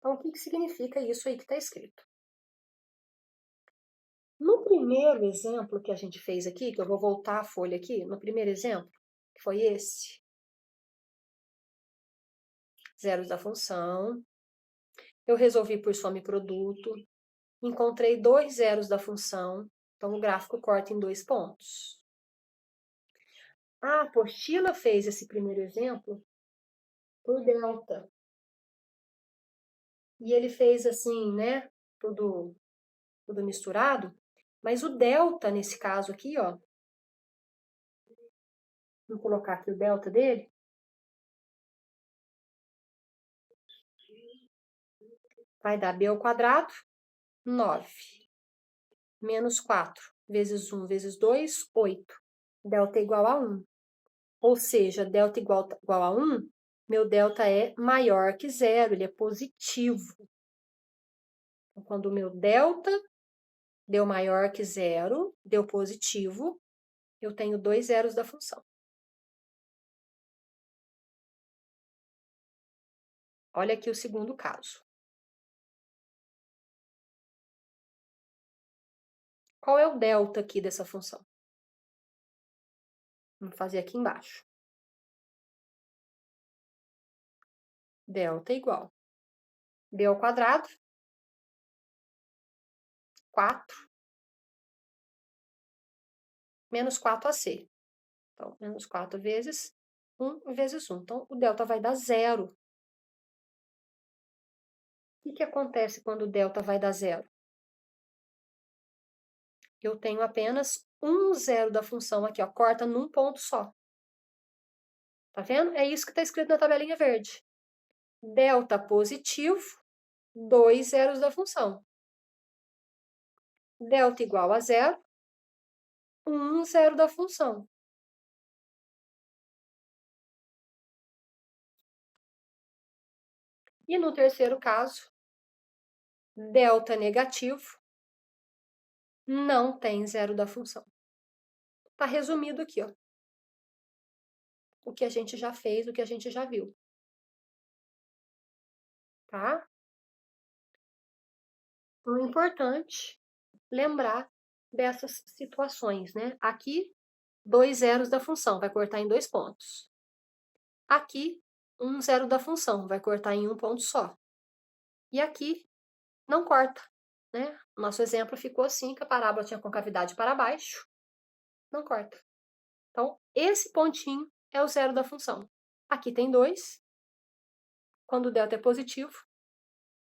Então, o que significa isso aí que está escrito? No primeiro exemplo que a gente fez aqui, que eu vou voltar a folha aqui, no primeiro exemplo, que foi esse, zeros da função, eu resolvi por soma e produto, encontrei 2 zeros da função, então o gráfico corta em 2 pontos. A apostila fez esse primeiro exemplo por delta. E ele fez assim, né, tudo misturado, mas o delta, nesse caso aqui, ó, vou colocar aqui o delta dele, vai dar b ao quadrado, 9, menos 4, vezes 1 vezes 2, 8. Delta é igual a 1. Ou seja, delta igual a 1, meu delta é maior que zero, ele é positivo. Então, quando o meu delta deu maior que zero, deu positivo, eu tenho 2 zeros da função. Olha aqui o segundo caso. Qual é o delta aqui dessa função? Vamos fazer aqui embaixo. Delta é igual b ao quadrado, 4, menos 4ac. Então, menos 4 vezes 1 vezes 1. Então, o delta vai dar zero. O que acontece quando o delta vai dar zero? Eu tenho apenas um zero da função aqui, ó, corta num ponto só. Tá vendo? É isso que está escrito na tabelinha verde. Delta positivo, 2 zeros da função. Delta igual a zero, 1 zero da função. E no terceiro caso, delta negativo, não tem zero da função. Tá resumido aqui, ó. O que a gente já fez, o que a gente já viu. Tá? Então, é importante lembrar dessas situações, né? Aqui, 2 zeros da função, vai cortar em 2 pontos. Aqui, 1 zero da função, vai cortar em um ponto só. E aqui, não corta, né? Nosso exemplo ficou assim, que a parábola tinha concavidade para baixo, não corta. Então, esse pontinho é o zero da função. Aqui tem 2, quando o delta é positivo.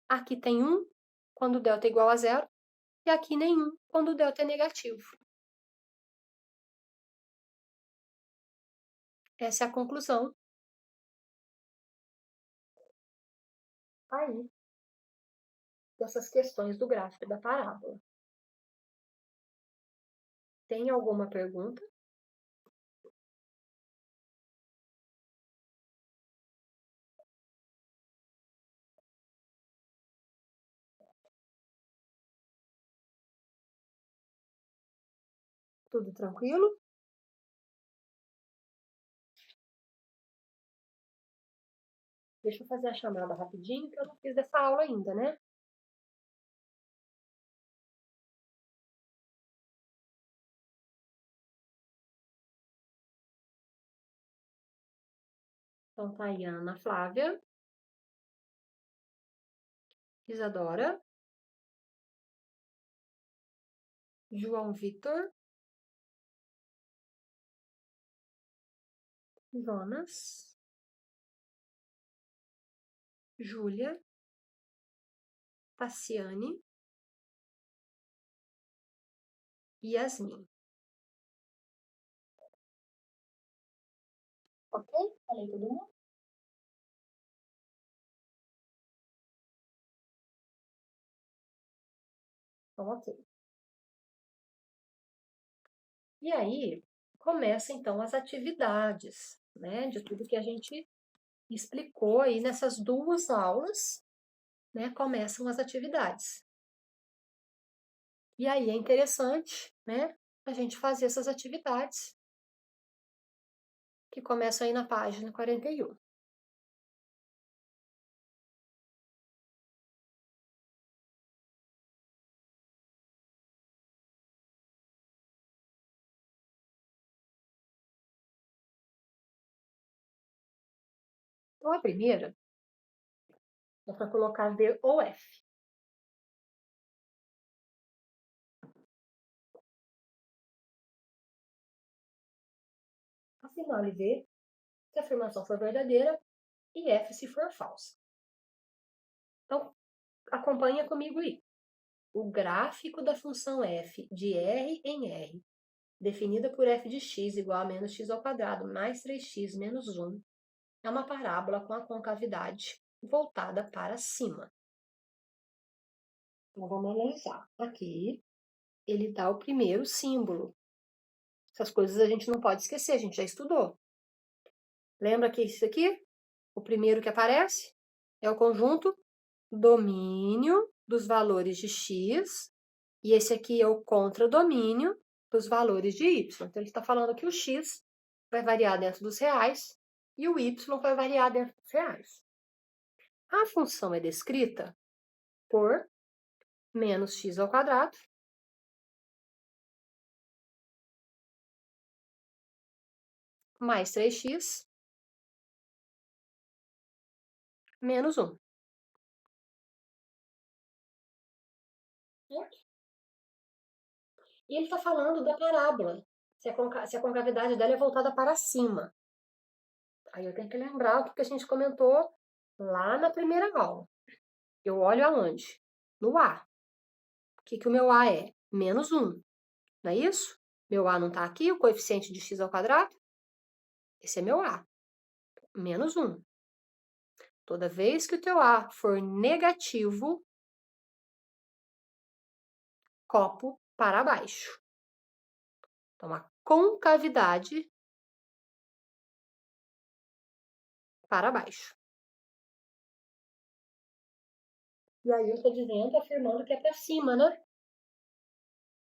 Aqui tem 1, quando o delta é igual a zero. E aqui nenhum, quando o delta é negativo. Essa é a conclusão. Aí, dessas questões do gráfico da parábola. Tem alguma pergunta? Tudo tranquilo? Deixa eu fazer a chamada rapidinho, que eu não fiz dessa aula ainda, né? Então, tá aí a Ana Flávia, Isadora, João Vitor, Jonas, Júlia, Tassiane e Yasmin. Ok? Falei todo mundo? Então, ok. E aí, começa então as atividades, né? De tudo que a gente explicou aí nessas 2 aulas, né? Começam as atividades. E aí é interessante, né? A gente fazer essas atividades que começam aí na página 41. Então, a primeira é para colocar V ou F. Assinale V se a afirmação for verdadeira e F se for falsa. Então, acompanha comigo aí. O gráfico da função f de R em R, definida por f de x igual a menos x ao quadrado mais 3x menos 1, é uma parábola com a concavidade voltada para cima. Então, vamos analisar. Aqui, ele dá o primeiro símbolo. Essas coisas a gente não pode esquecer, a gente já estudou. Lembra que isso aqui, o primeiro que aparece, é o conjunto domínio dos valores de x, e esse aqui é o contradomínio dos valores de y. Então, ele está falando que o x vai variar dentro dos reais e o y vai variar dentro dos reais. A função é descrita por menos x ao quadrado mais 3x menos 1. E ele está falando da parábola, se a concavidade dela é voltada para cima. Aí eu tenho que lembrar o que a gente comentou lá na primeira aula. Eu olho aonde? No A. O que o meu A é? Menos 1. Não é isso? Meu A não está aqui, o coeficiente de x ao quadrado? Esse é meu A. Menos 1. Toda vez que o teu A for negativo, copo para baixo. Então, a concavidade para baixo. E aí eu estou dizendo, afirmando que é para cima, né?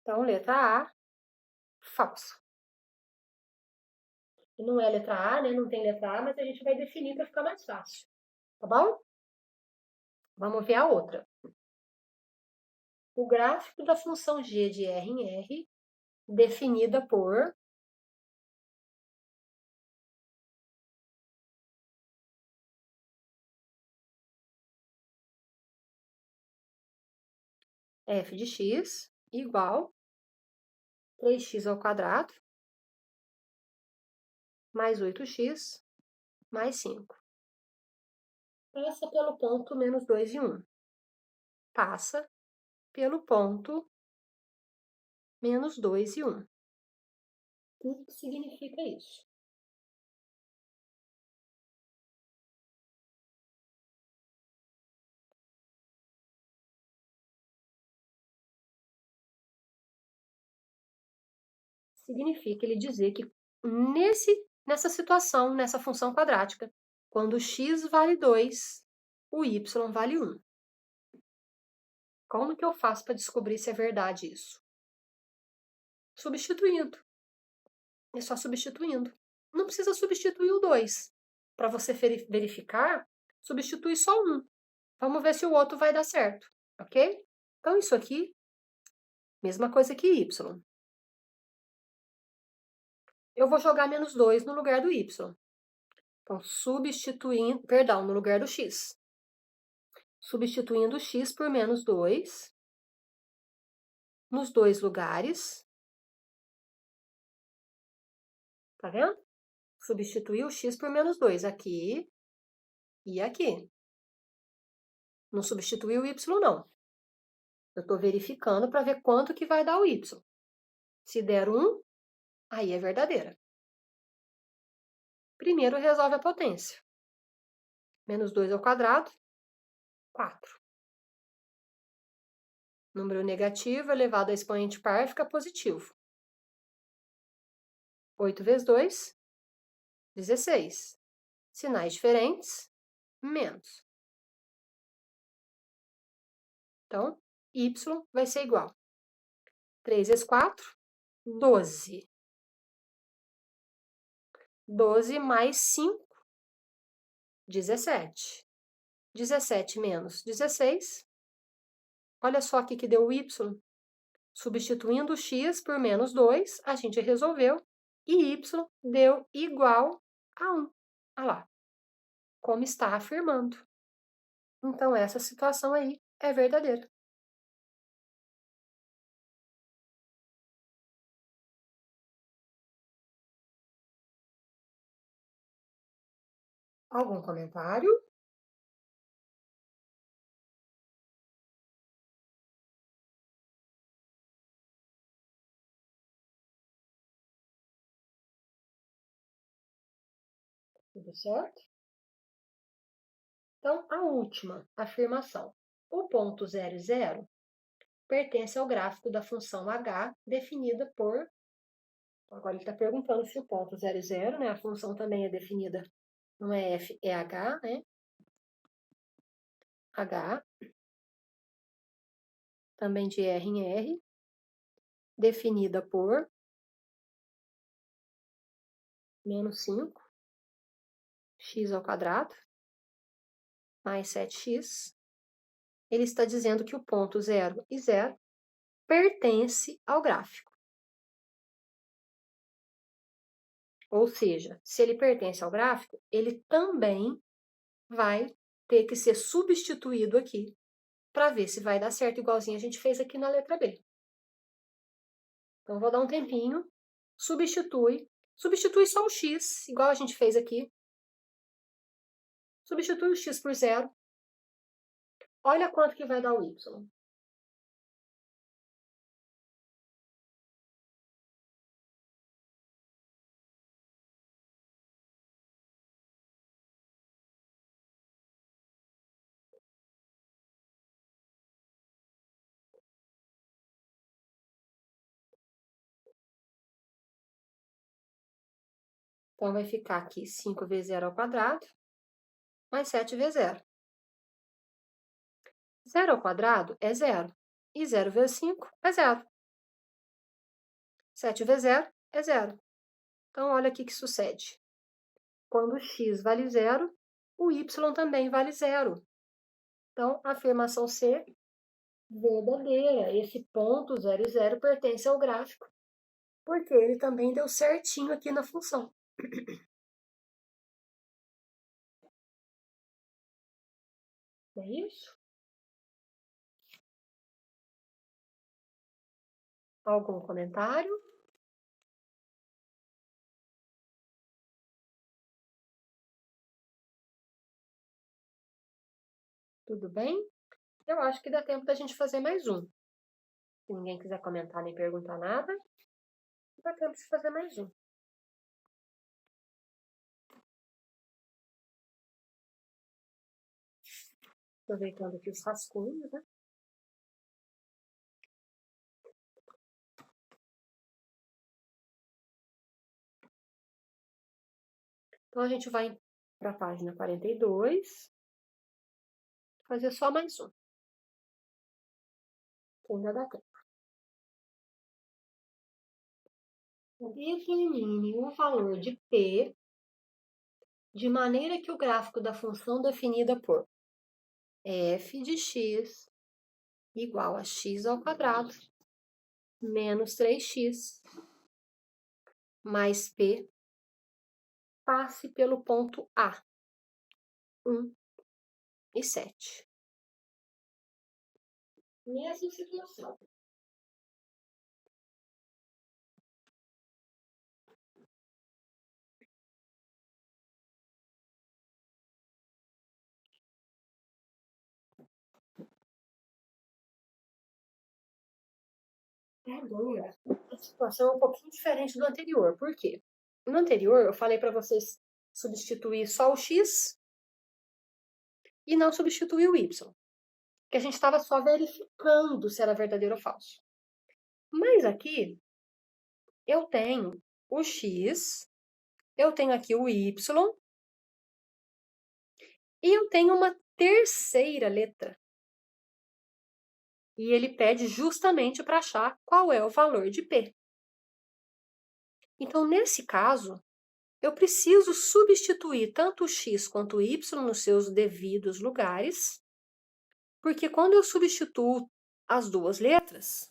Então, letra A, falsa. E não é letra A, né? Não tem letra A, mas a gente vai definir para ficar mais fácil. Tá bom? Vamos ver a outra. O gráfico da função g de R em R, definida por f de x igual 3x ao quadrado mais 8x mais 5. Passa pelo ponto menos 2 e 1. Passa pelo ponto menos 2 e 1. O que significa isso? Significa ele dizer que nessa situação, nessa função quadrática, quando x vale 2, o y vale 1. Como que eu faço para descobrir se é verdade isso? Substituindo. É só substituindo. Não precisa substituir o 2. Para você verificar, substitui só um. Vamos ver se o outro vai dar certo, ok? Então, isso aqui, mesma coisa que y. Eu vou jogar menos 2 no lugar do y. Então, no lugar do x. Substituindo x por menos 2 nos dois lugares. Tá vendo? Substituir o x por menos 2 aqui e aqui. Não substitui o y, não. Eu estou verificando para ver quanto que vai dar o y. Se der 1, aí é verdadeira. Primeiro, resolve a potência. Menos 2 ao quadrado, 4. Número negativo elevado a expoente par fica positivo. 8 vezes 2, 16. Sinais diferentes, menos. Então, y vai ser igual. 3 vezes 4, 12. 12 mais 5, 17. 17 menos 16. Olha só aqui que deu o y. Substituindo o x por menos 2, a gente resolveu. E y deu igual a 1. Olha lá. como está afirmando. Então, essa situação aí é verdadeira. Algum comentário? Tudo certo? Então, a última afirmação. O ponto 0, pertence ao gráfico da função h definida por... Agora ele está perguntando se o ponto 0, né? A função também é definida, não é f, é h, né? H, também de R em R, definida por menos 5, x ao quadrado, mais 7x. Ele está dizendo que o ponto 0 e 0 pertence ao gráfico. Ou seja, se ele pertence ao gráfico, ele também vai ter que ser substituído aqui para ver se vai dar certo, igualzinho a gente fez aqui na letra B. Então, vou dar um tempinho, substitui só o x, igual a gente fez aqui. Substitui o x por 0. Olha quanto que vai dar o y. Então, vai ficar aqui 5 vezes 0 ao quadrado, mais 7 vezes 0. 0 ao quadrado é 0. E 0 vezes 5 é 0. 7 vezes 0 é 0. Então, olha aqui que sucede. Quando x vale 0, o y também vale 0. Então, a afirmação C, verdadeira. Esse ponto 0 e 0 pertence ao gráfico, porque ele também deu certinho aqui na função. É isso? Algum comentário? Tudo bem? Eu acho que dá tempo da gente fazer mais um. Se ninguém quiser comentar nem perguntar nada, dá tempo de fazer mais um. Aproveitando aqui os rascunhos, né? Então, a gente vai para a página 42, fazer só mais um. Que ainda dá tempo. Determine o valor de P de maneira que o gráfico da função definida por f de x igual a x ao quadrado menos 3x mais P passe pelo ponto A, 1 e 7. Mesma situação. Agora, a situação é um pouquinho diferente do anterior. Por quê? No anterior, eu falei para vocês substituir só o x e não substituir o y. Que a gente estava só verificando se era verdadeiro ou falso. Mas aqui, eu tenho o x, eu tenho aqui o y, e eu tenho uma terceira letra. E ele pede justamente para achar qual é o valor de P. Então, nesse caso, eu preciso substituir tanto o x quanto o y nos seus devidos lugares, porque quando eu substituo as duas letras,